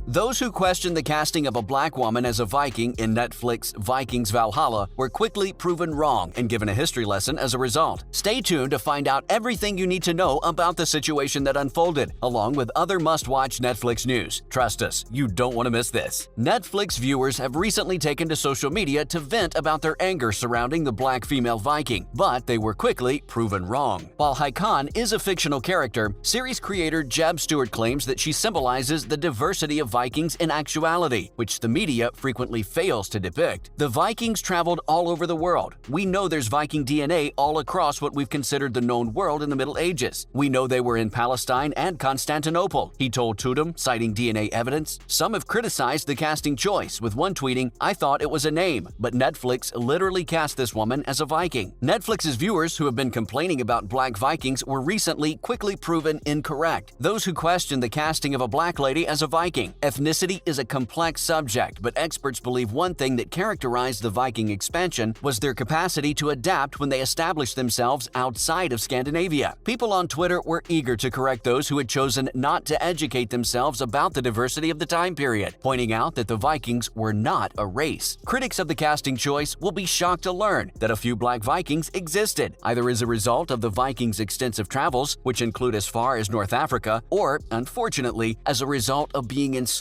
Those who questioned the casting of a black woman as a Viking in Netflix Vikings Valhalla were quickly proven wrong and given a history lesson as a result. Stay tuned to find out everything you need to know about the situation that unfolded, along with other must-watch Netflix news. Trust us, you don't want to miss this. Netflix viewers have recently taken to social media to vent about their anger surrounding the black female Viking, but they were quickly proven wrong. While Haakon is a fictional character, series creator Jeb Stuart claims that she symbolizes the diversity of Vikings in actuality, which the media frequently fails to depict. The Vikings traveled all over the world. We know there's Viking DNA all across what we've considered the known world in the Middle Ages. We know they were in Palestine and Constantinople, he told Tudum, citing DNA evidence. Some have criticized the casting choice, with one tweeting, "I thought it was a name, but Netflix literally cast this woman as a Viking." Netflix's viewers who have been complaining about Black Vikings were recently quickly proven incorrect. Those who question the casting of a black lady as a Viking. Ethnicity is a complex subject, but experts believe one thing that characterized the Viking expansion was their capacity to adapt when they established themselves outside of Scandinavia. People on Twitter were eager to correct those who had chosen not to educate themselves about the diversity of the time period, pointing out that the Vikings were not a race. Critics of the casting choice will be shocked to learn that a few Black Vikings existed, either as a result of the Vikings' extensive travels, which include as far as North Africa, or, unfortunately, as a result of being enslaved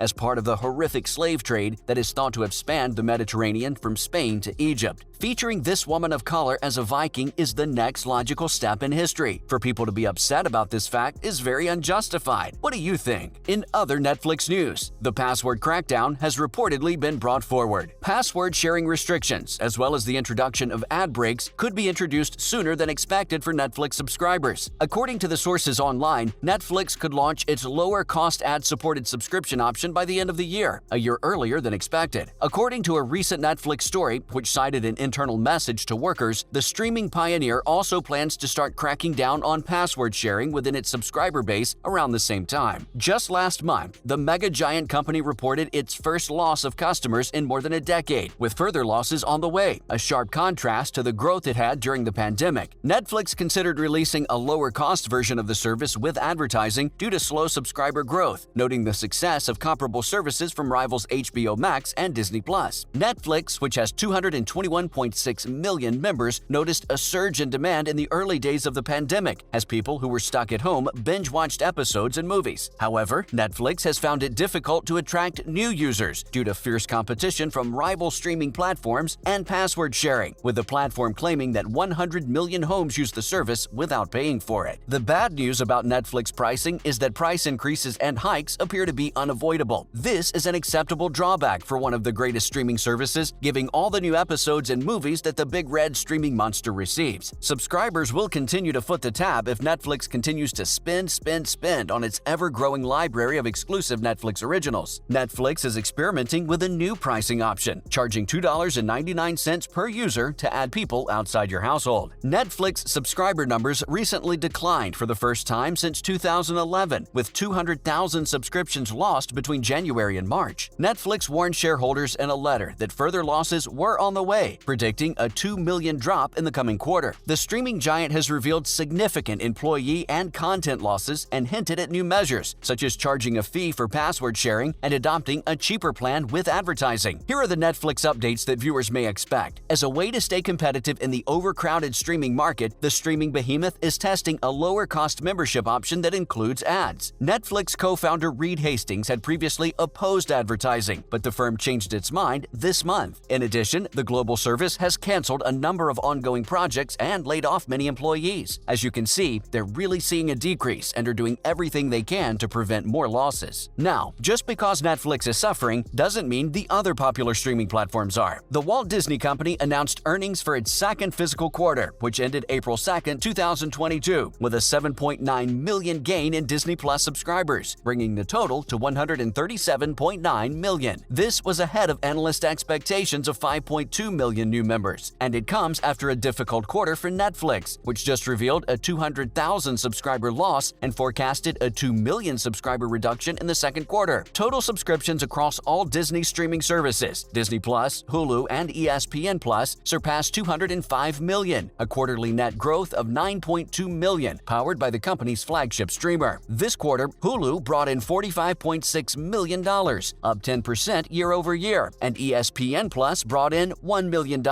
as part of the horrific slave trade that is thought to have spanned the Mediterranean from Spain to Egypt. Featuring this woman of color as a Viking is the next logical step in history. For people to be upset about this fact is very unjustified. What do you think? In other Netflix news, the password crackdown has reportedly been brought forward. Password sharing restrictions, as well as the introduction of ad breaks, could be introduced sooner than expected for Netflix subscribers. According to the sources online, Netflix could launch its lower-cost ad-supported subscription option by the end of the year, a year earlier than expected. According to a recent Netflix story, which cited an internal message to workers, the streaming pioneer also plans to start cracking down on password sharing within its subscriber base around the same time. Just last month, the mega-giant company reported its first loss of customers in more than a decade, with further losses on the way, a sharp contrast to the growth it had during the pandemic. Netflix considered releasing a lower-cost version of the service with advertising due to slow subscriber growth, noting the success of comparable services from rivals HBO Max and Disney+. Netflix, which has 221.6 million members, noticed a surge in demand in the early days of the pandemic as people who were stuck at home binge-watched episodes and movies. However, Netflix has found it difficult to attract new users due to fierce competition from rival streaming platforms and password sharing, with the platform claiming that 100 million homes use the service without paying for it. The bad news about Netflix pricing is that price increases and hikes appear to be unavoidable. This is an acceptable drawback for one of the greatest streaming services, giving all the new episodes and movies that the big red streaming monster receives. Subscribers will continue to foot the tab if Netflix continues to spend on its ever-growing library of exclusive Netflix originals. Netflix is experimenting with a new pricing option, charging $2.99 per user to add people outside your household. Netflix subscriber numbers recently declined for the first time since 2011, with 200,000 subscriptions lost between January and March. Netflix warned shareholders in a letter that further losses were on the way, predicting a 2 million drop in the coming quarter. The streaming giant has revealed significant employee and content losses and hinted at new measures, such as charging a fee for password sharing and adopting a cheaper plan with advertising. Here are the Netflix updates that viewers may expect. As a way to stay competitive in the overcrowded streaming market, the streaming behemoth is testing a lower-cost membership option that includes ads. Netflix co-founder Reed Hastings had previously opposed advertising, but the firm changed its mind this month. In addition, the global service has canceled a number of ongoing projects and laid off many employees. As you can see, they're really seeing a decrease and are doing everything they can to prevent more losses. Now, just because Netflix is suffering doesn't mean the other popular streaming platforms are. The Walt Disney Company announced earnings for its second fiscal quarter, which ended April 2, 2022, with a 7.9 million gain in Disney Plus subscribers, bringing the total to 137.9 million. This was ahead of analyst expectations of 5.2 million new members, and it comes after a difficult quarter for Netflix, which just revealed a 200,000 subscriber loss and forecasted a 2 million subscriber reduction in the second quarter. Total subscriptions across all Disney streaming services, Disney+, Hulu, and ESPN Plus, surpassed 205 million, a quarterly net growth of 9.2 million, powered by the company's flagship streamer. This quarter, Hulu brought in $45.6 million, up 10% year-over-year, and ESPN Plus brought in $1 million,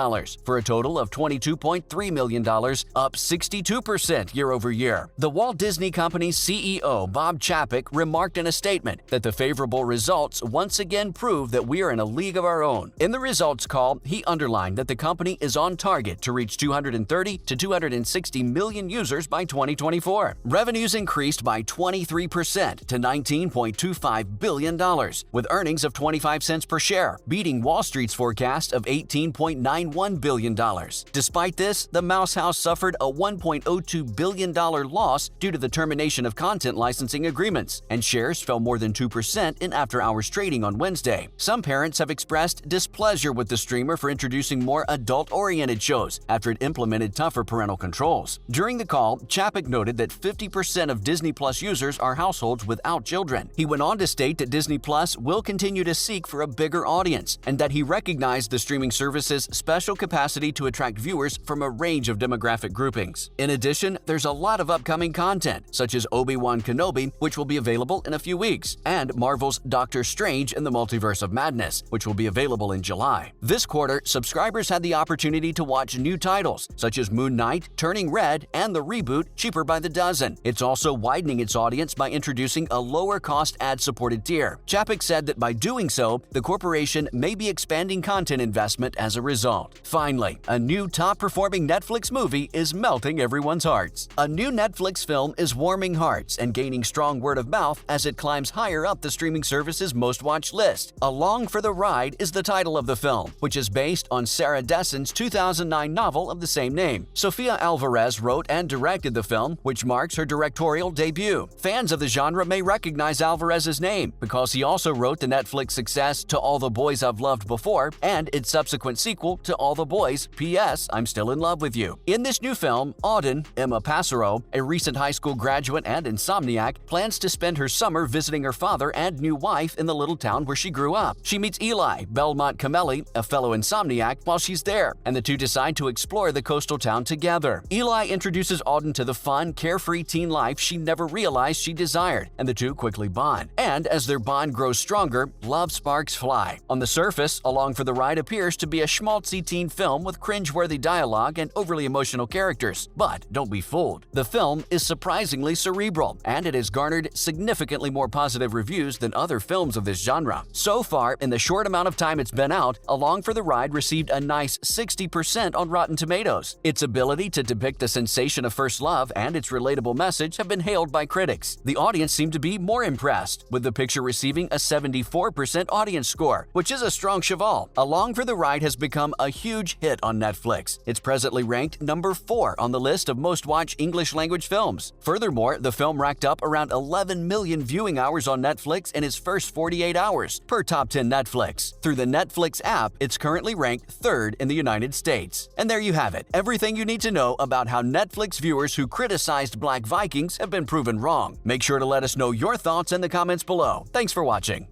for a total of $22.3 million, up 62% year-over-year. The Walt Disney Company's CEO, Bob Chapek, remarked in a statement that the favorable results once again prove that we are in a league of our own. In the results call, he underlined that the company is on target to reach 230 to 260 million users by 2024. Revenues increased by 23% to $19.25 billion, with earnings of 25 cents per share, beating Wall Street's forecast of $18.91 billion. Despite this, the Mouse House suffered a $1.02 billion loss due to the termination of content licensing agreements, and shares fell more than 2% in after-hours trading on Wednesday. Some parents have expressed displeasure with the streamer for introducing more adult-oriented shows after it implemented tougher parental controls. During the call, Chapek noted that 50% of Disney Plus users are households without children. He went on to state that Disney Plus will continue to seek for a bigger audience, and that he recognized the streaming service's special capacity to attract viewers from a range of demographic groupings. In addition, there's a lot of upcoming content, such as Obi-Wan Kenobi, which will be available in a few weeks, and Marvel's Doctor Strange in the Multiverse of Madness, which will be available in July. This quarter, subscribers had the opportunity to watch new titles, such as Moon Knight, Turning Red, and the reboot Cheaper by the Dozen. It's also widening its audience by introducing a lower-cost ad-supported tier. Chapek said that by doing so, the corporation may be expanding content investment as a result. Finally, a new top-performing Netflix movie is melting everyone's hearts. A new Netflix film is warming hearts and gaining strong word of mouth as it climbs higher up the streaming service's most-watched list. Along for the Ride is the title of the film, which is based on Sarah Dessen's 2009 novel of the same name. Sofia Alvarez wrote and directed the film, which marks her directorial debut. Fans of the genre may recognize Alvarez's name because he also wrote the Netflix success To All the Boys I've Loved Before and its subsequent sequel To All the Boys, P.S. I'm Still in Love with You. In this new film, Auden, Emma Passero, a recent high school graduate and insomniac, plans to spend her summer visiting her father and new wife in the little town where she grew up. She meets Eli, Belmont Camelli, a fellow insomniac, while she's there, and the two decide to explore the coastal town together. Eli introduces Auden to the fun, carefree teen life she never realized she desired, and the two quickly bond. And as their bond grows stronger, love sparks fly. On the surface, Along for the Ride appears to be a schmaltzy teen film with cringeworthy dialogue and overly emotional characters. But don't be fooled. The film is surprisingly cerebral, and it has garnered significantly more positive reviews than other films of this genre. So far, in the short amount of time it's been out, Along for the Ride received a nice 60% on Rotten Tomatoes. Its ability to depict the sensation of first love and its relatable message have been hailed by critics. The audience seemed to be more impressed, with the picture receiving a 74% audience score, which is a strong cheval. Along for the Ride has become a huge hit on Netflix. It's presently ranked number 4 on the list of most-watched English-language films. Furthermore, the film racked up around 11 million viewing hours on Netflix in its first 48 hours, per Top 10 Netflix. Through the Netflix app, it's currently ranked 3rd in the United States. And there you have it, everything you need to know about how Netflix viewers who criticized Black Vikings have been proven wrong. Make sure to let us know your thoughts in the comments below. Thanks for watching.